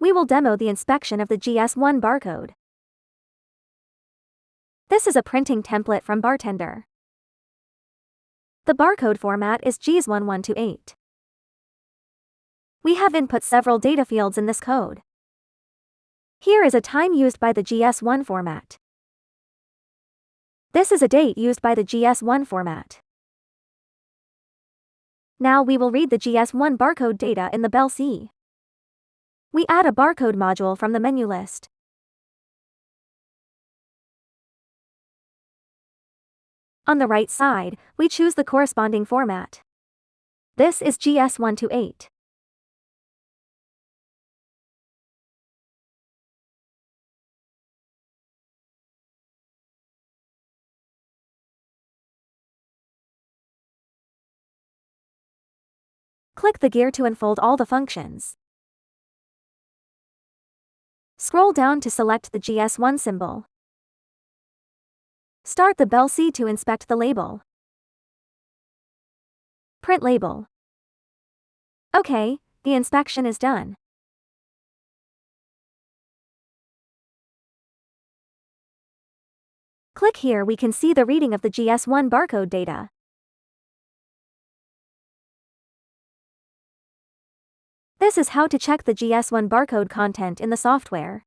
We will demo the inspection of the GS1 barcode. This is a printing template from Bartender. The barcode format is GS1 128. We have input several data fields in this code. Here is a time used by the GS1 format. This is a date used by the GS1 format. Now we will read the GS1 barcode data in the Bell C. We add a barcode module from the menu list. On the right side, we choose the corresponding format. This is GS128. Click the gear to unfold all the functions. Scroll down to select the GS1 symbol. Start the Bell C to inspect the label. Print label. Okay, the inspection is done. Click here, we can see the reading of the GS1 barcode data. This is how to check the GS1 barcode content in the software.